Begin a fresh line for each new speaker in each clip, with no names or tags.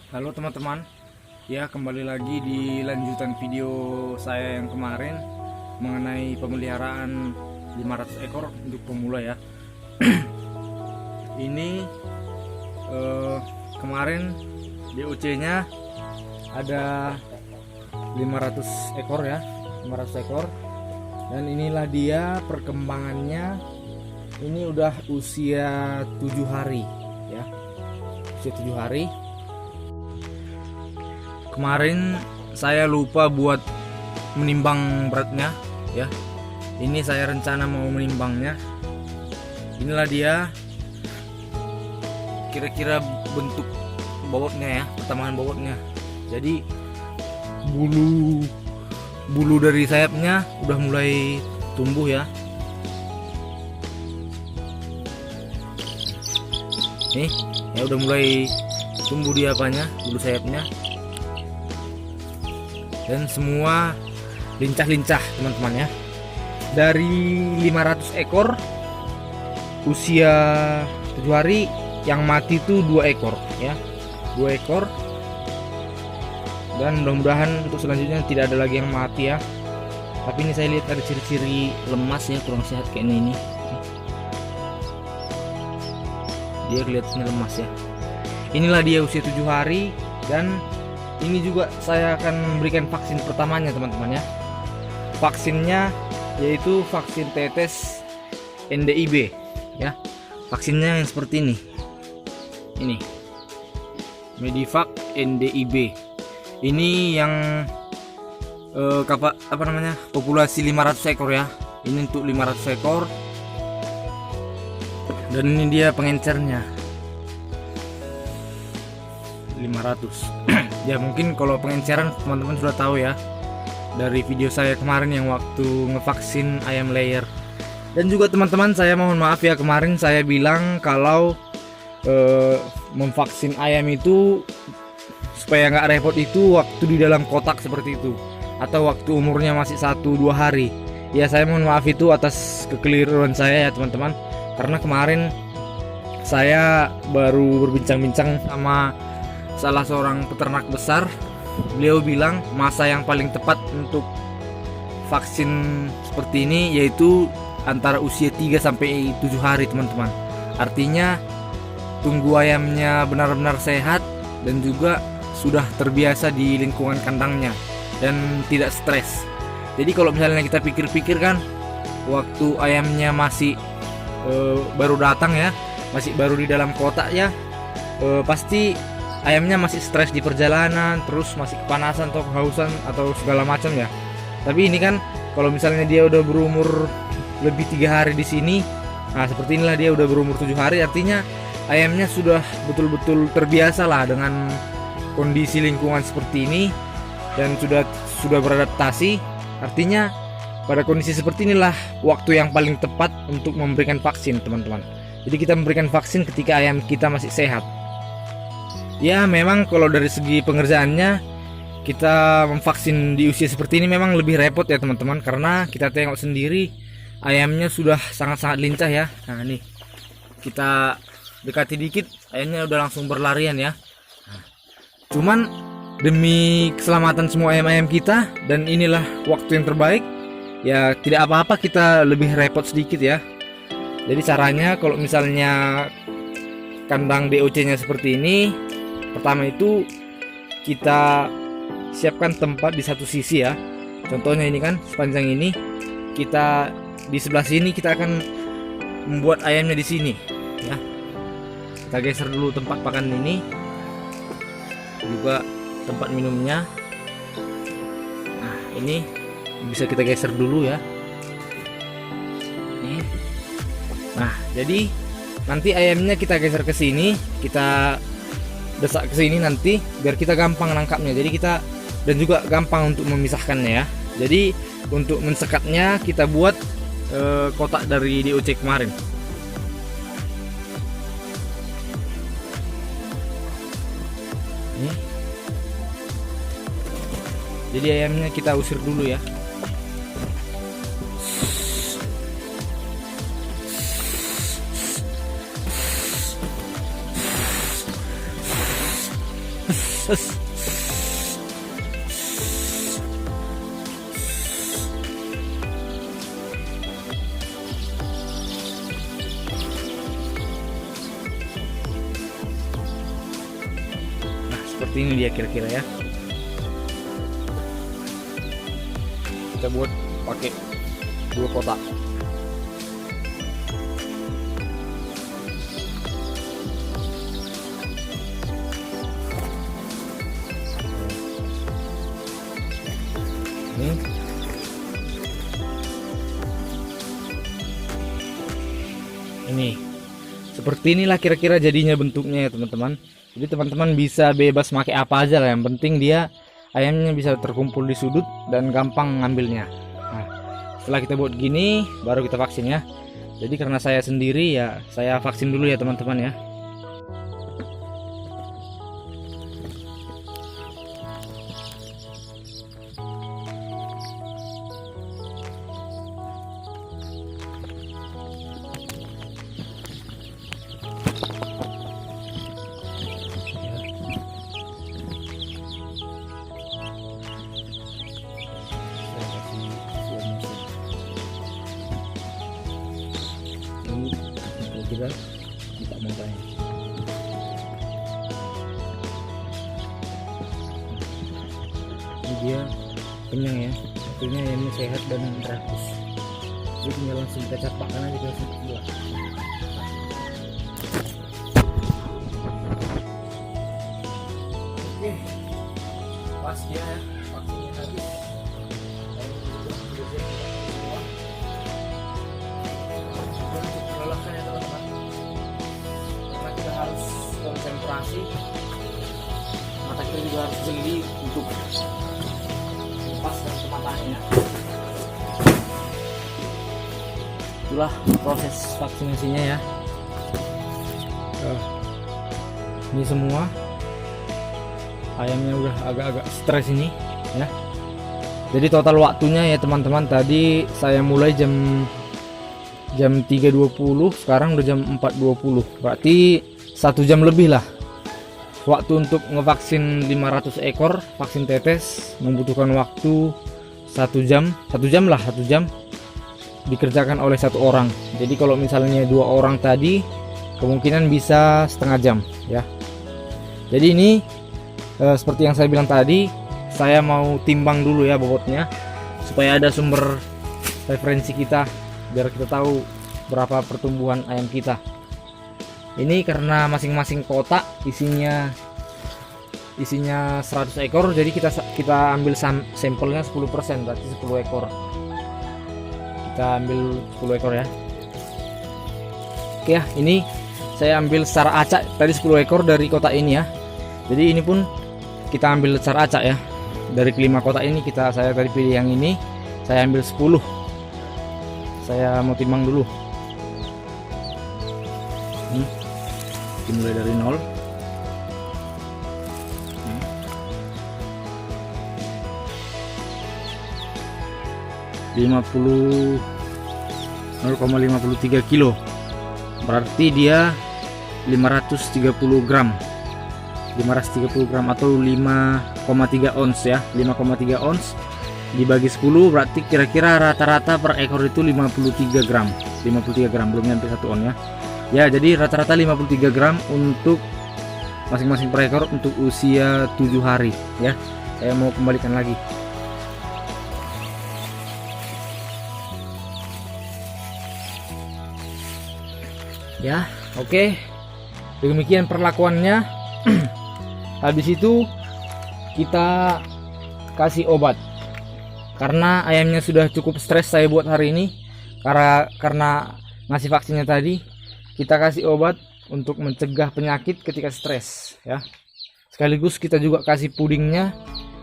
Halo teman-teman, ya kembali lagi di lanjutan video saya yang kemarin mengenai pemeliharaan 500 ekor untuk pemula ya. Ini kemarin DOC-nya ada 500 ekor ya, 500 ekor. Dan inilah dia perkembangannya. Ini udah usia 7 hari ya, usia 7 hari. Kemarin saya lupa buat menimbang beratnya ya. Ini saya rencana mau menimbangnya. Inilah dia kira-kira bentuk bobotnya ya, pertambahan bobotnya. Jadi bulu dari sayapnya udah mulai tumbuh ya. Nih, ya udah mulai tumbuh di apanya, bulu sayapnya. Dan semua lincah-lincah teman-teman ya. Dari 500 ekor usia 7 hari, yang mati itu 2 ekor ya, 2 ekor. Dan mudah-mudahan untuk selanjutnya tidak ada lagi yang mati ya. Tapi ini saya lihat ada ciri-ciri lemas ya, kurang sehat kayaknya ini. Dia kelihatannya lemas ya. Inilah dia usia 7 hari. Dan ini juga saya akan memberikan vaksin pertamanya teman-teman ya. Vaksinnya yaitu vaksin tetes NDIB ya. Vaksinnya yang seperti ini. Ini Medivac NDIB. Ini yang populasi 500 ekor ya. Ini untuk 500 ekor. Dan ini dia pengencernya 500. Ya mungkin kalau pengenceran teman-teman sudah tahu ya dari video saya kemarin yang waktu ngevaksin ayam layer. Dan juga teman-teman, saya mohon maaf ya, kemarin saya bilang kalau memvaksin ayam itu supaya nggak repot itu waktu di dalam kotak seperti itu, atau waktu umurnya masih 1-2 hari. Ya saya mohon maaf itu atas kekeliruan saya ya teman-teman, karena kemarin saya baru berbincang-bincang sama salah seorang peternak besar. Beliau bilang masa yang paling tepat untuk vaksin seperti ini yaitu antara usia 3-7 hari teman-teman. Artinya tunggu ayamnya benar-benar sehat dan juga sudah terbiasa di lingkungan kandangnya dan tidak stres. Jadi kalau misalnya kita pikir-pikir kan, waktu ayamnya masih baru datang ya, masih baru di dalam kotak ya, pasti ayamnya masih stres di perjalanan, terus masih kepanasan atau kehausan atau segala macam ya. Tapi ini kan kalau misalnya dia udah berumur lebih 3 hari di sini, nah seperti inilah dia udah berumur 7 hari, artinya ayamnya sudah betul-betul terbiasa lah dengan kondisi lingkungan seperti ini dan sudah beradaptasi. Artinya pada kondisi seperti inilah waktu yang paling tepat untuk memberikan vaksin teman-teman. Jadi kita memberikan vaksin ketika ayam kita masih sehat. Ya memang kalau dari segi pengerjaannya kita memvaksin di usia seperti ini memang lebih repot ya teman-teman, karena kita tengok sendiri ayamnya sudah sangat-sangat lincah ya. Nah nih kita dekati dikit, ayamnya udah langsung berlarian ya. Nah, cuman demi keselamatan semua ayam-ayam kita dan inilah waktu yang terbaik ya, tidak apa-apa kita lebih repot sedikit ya. Jadi caranya kalau misalnya kandang DOC-nya seperti ini, pertama itu kita siapkan tempat di satu sisi ya. Contohnya ini kan sepanjang ini, kita di sebelah sini kita akan membuat ayamnya di sini ya. Kita geser dulu tempat pakan ini, juga tempat minumnya. Nah ini bisa kita geser dulu ya. Nih. Nah jadi nanti ayamnya kita geser ke sini, kita desak ke sini nanti biar kita gampang nangkapnya. Jadi kita dan juga gampang untuk memisahkannya ya. Jadi untuk mensekatnya kita buat kotak dari DOC kemarin. Nih. Jadi ayamnya kita usir dulu ya. Nah, seperti ini dia kira-kira ya. Kita buat pakai 2 kotak. Ini seperti inilah kira-kira jadinya bentuknya ya teman-teman. Jadi teman-teman bisa bebas pakai apa aja lah, yang penting dia ayamnya bisa terkumpul di sudut dan gampang ngambilnya. Nah, setelah kita buat gini baru kita vaksin ya. Jadi karena saya sendiri ya saya vaksin dulu ya teman-teman ya. Kita buka matanya. Ini dia kenyang ya, artinya ini sehat dan rakus. Jadi tinggal langsung kita capakkan aja ke sebelah. Oke, pas dia ya, vaksinnya habis. Melelahkan ya teman-teman, karena kita harus konsentrasi, mata kita juga harus jeli untuk lepaskan matanya. Itulah proses vaksinasinya ya. Ini semua ayamnya udah agak-agak stres ini ya. Jadi total waktunya ya teman-teman, tadi saya mulai jam 3.20, sekarang udah jam 4.20, berarti 1 jam lebih lah waktu untuk ngevaksin 500 ekor vaksin tetes. Membutuhkan waktu 1 jam dikerjakan oleh 1 orang. Jadi kalau misalnya 2 orang tadi kemungkinan bisa setengah jam ya. Jadi ini seperti yang saya bilang tadi, saya mau timbang dulu ya bobotnya supaya ada sumber referensi kita, biar kita tahu berapa pertumbuhan ayam kita. Ini karena masing-masing kotak isinya 100 ekor, jadi kita ambil sampelnya 10%, berarti 10 ekor. Kita ambil 10 ekor ya. Oke ya, ini saya ambil secara acak tadi 10 ekor dari kotak ini ya. Jadi ini pun kita ambil secara acak ya. Dari kelima kotak ini saya tadi pilih yang ini, saya ambil 10. Saya mau timbang dulu. Dimulai dari 0. Hmm. 0,53 kilo. Berarti dia 530 gram. 530 gram atau 5,3 ons ya. 5,3 ons dibagi 10 berarti kira-kira rata-rata per ekor itu 53 gram. 53 gram, belum nyampe 1 on ya. Ya, jadi rata-rata 53 gram untuk masing-masing per ekor untuk usia 7 hari ya. Saya mau kembalikan lagi. Ya, oke. Demikian perlakuannya. Habis itu kita kasih obat. Karena ayamnya sudah cukup stres saya buat hari ini. Karena ngasih vaksinnya tadi, kita kasih obat untuk mencegah penyakit ketika stres ya. Sekaligus kita juga kasih pudingnya,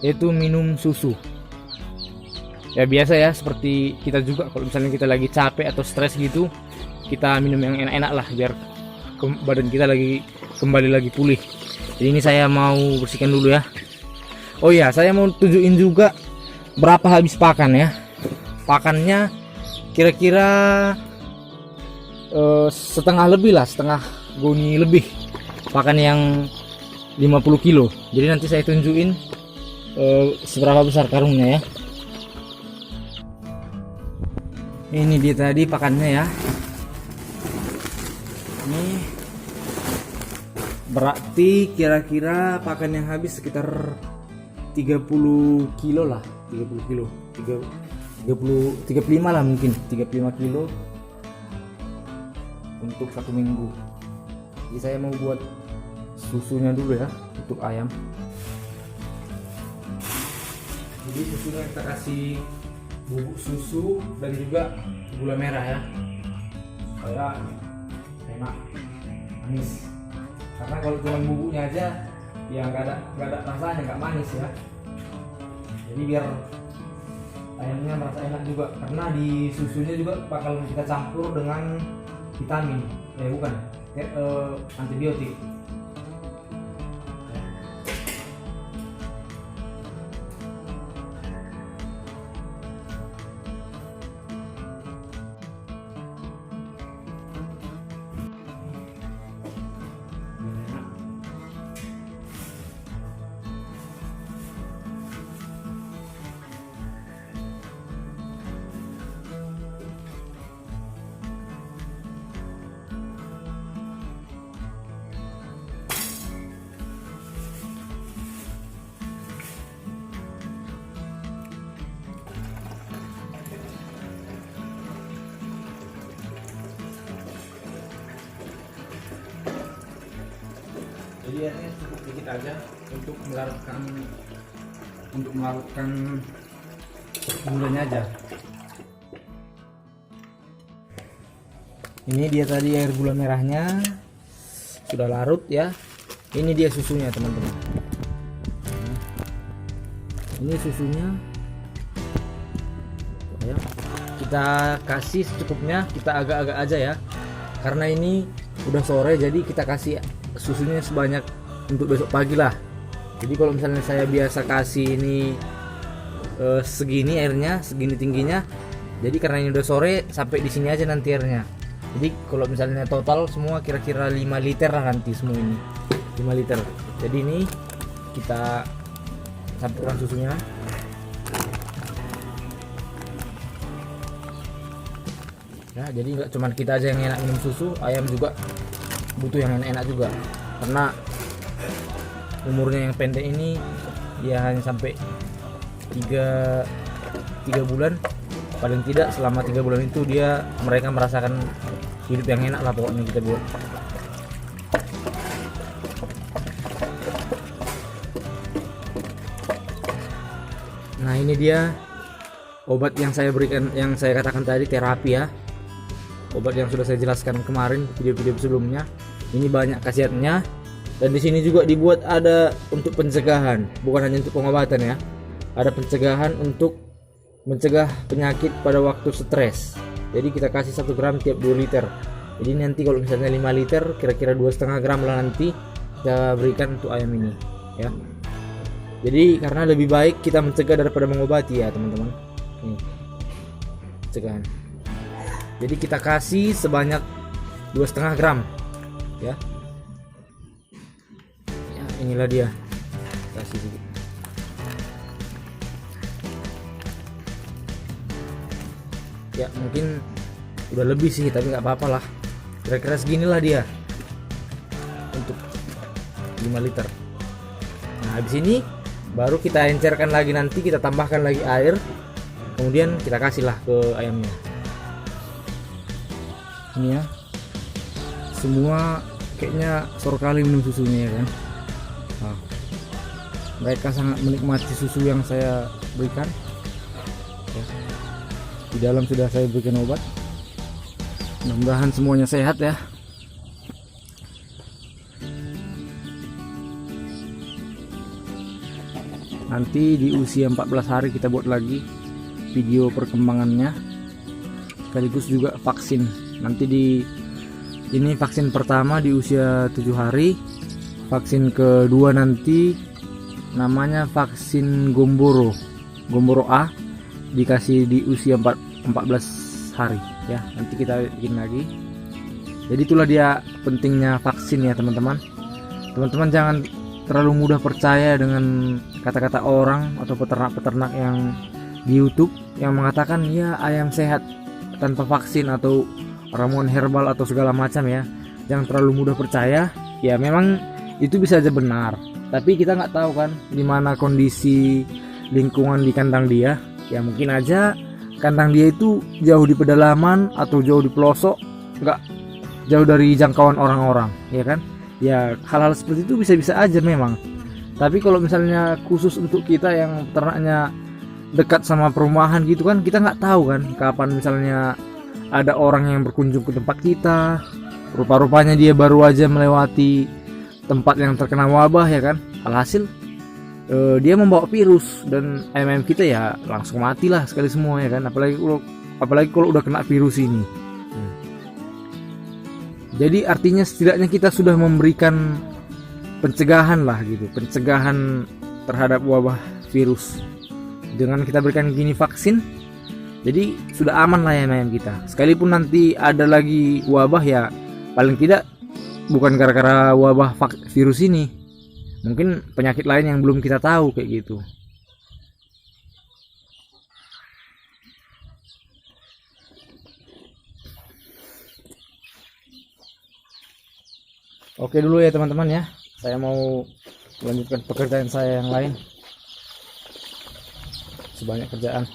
yaitu minum susu. Ya biasa ya, seperti kita juga kalau misalnya kita lagi capek atau stres gitu, kita minum yang enak-enak lah biar badan kita kembali lagi pulih. Jadi ini saya mau bersihkan dulu ya. Oh ya, saya mau tunjukin juga berapa habis pakan ya. Pakannya kira-kira setengah lebih lah, setengah goni lebih pakan yang 50 kilo. Jadi nanti saya tunjukin seberapa besar karungnya ya. Ini dia tadi pakannya ya. Ini berarti kira-kira pakan yang habis sekitar 30 kilo lah, 30 kilo, 35 lah mungkin, 35 kilo untuk 1 minggu. Jadi saya mau buat susunya dulu ya untuk ayam. Jadi susunya kita kasih bubuk susu dan juga gula merah ya, supaya enak manis. Karena kalau cuma bubuknya aja ya nggak ada rasanya, nggak manis ya. Jadi biar ayamnya merasa enak juga, karena di susunya juga bakal kita campur dengan vitamin, bukan antibiotik. Jadi airnya cukup dikit aja untuk melarutkan gulanya aja. Ini dia tadi air gula merahnya sudah larut ya. Ini dia susunya teman-teman. Ini susunya ya. Kita kasih secukupnya, kita agak-agak aja ya, karena ini udah sore, jadi kita kasih susunya sebanyak untuk besok pagi lah. Jadi kalau misalnya saya biasa kasih ini segini airnya, segini tingginya, jadi karena ini udah sore sampai di sini aja nanti airnya. Jadi kalau misalnya total semua kira-kira 5 liter lah nanti semua ini, 5 liter. Jadi ini kita campurkan susunya. Ya, jadi nggak cuma kita aja yang enak minum susu, ayam juga butuh yang enak juga, karena umurnya yang pendek ini dia hanya sampai 3 bulan paling tidak. Selama 3 bulan itu mereka merasakan hidup yang enak lah pokoknya kita buat. Nah ini dia obat yang saya berikan, yang saya katakan tadi terapi ya, obat yang sudah saya jelaskan kemarin video-video sebelumnya. Ini banyak khasiatnya, dan di sini juga dibuat ada untuk pencegahan, bukan hanya untuk pengobatan ya. Ada pencegahan untuk mencegah penyakit pada waktu stres. Jadi kita kasih 1 gram tiap 2 liter. Jadi nanti kalau misalnya 5 liter, kira-kira 2,5 gram lah nanti kita berikan untuk ayam ini ya. Jadi karena lebih baik kita mencegah daripada mengobati ya teman-teman. Pencegahan. Jadi kita kasih sebanyak 2,5 gram ya. Ya inilah dia, kasih sedikit. Ya mungkin udah lebih sih, tapi nggak apa-apa lah, kira-kira seginilah dia untuk 5 liter. Nah habis ini baru kita encerkan lagi, nanti kita tambahkan lagi air, kemudian kita kasihlah ke ayamnya. Ini ya, semua kayaknya sore kali minum susunya ya kan. Nah, mereka sangat menikmati susu yang saya berikan ya. Di dalam sudah saya berikan obat, mudah-mudahan semuanya sehat ya. Nanti di usia 14 hari kita buat lagi video perkembangannya, sekaligus juga vaksin. Nanti ini vaksin pertama di usia 7 hari, vaksin kedua nanti namanya vaksin Gomboro A, dikasih di usia 14 hari ya. Nanti kita bikin lagi. Jadi itulah dia pentingnya vaksin ya teman-teman. Teman-teman jangan terlalu mudah percaya dengan kata-kata orang atau peternak-peternak yang di YouTube yang mengatakan ya ayam sehat tanpa vaksin atau ramuan herbal atau segala macam ya. Jangan terlalu mudah percaya. Ya memang itu bisa aja benar, tapi kita nggak tahu kan di mana kondisi lingkungan di kandang dia. Ya mungkin aja kandang dia itu jauh di pedalaman atau jauh di pelosok, nggak jauh dari jangkauan orang-orang, ya kan? Ya hal-hal seperti itu bisa-bisa aja memang. Tapi kalau misalnya khusus untuk kita yang ternaknya dekat sama perumahan gitu kan, kita nggak tahu kan kapan misalnya ada orang yang berkunjung ke tempat kita. Rupa-rupanya dia baru aja melewati tempat yang terkena wabah, ya kan? Alhasil dia membawa virus dan ayam kita ya langsung matilah sekali semua, ya kan? Apalagi kalau udah kena virus ini. Jadi artinya setidaknya kita sudah memberikan pencegahan lah gitu, pencegahan terhadap wabah virus. Dengan kita berikan gini vaksin, jadi sudah aman lah ayam kita. Sekalipun nanti ada lagi wabah ya paling tidak bukan gara-gara wabah virus ini, mungkin penyakit lain yang belum kita tahu kayak gitu. Oke dulu ya teman-teman ya, saya mau melanjutkan pekerjaan saya yang lain, sebanyak kerjaan.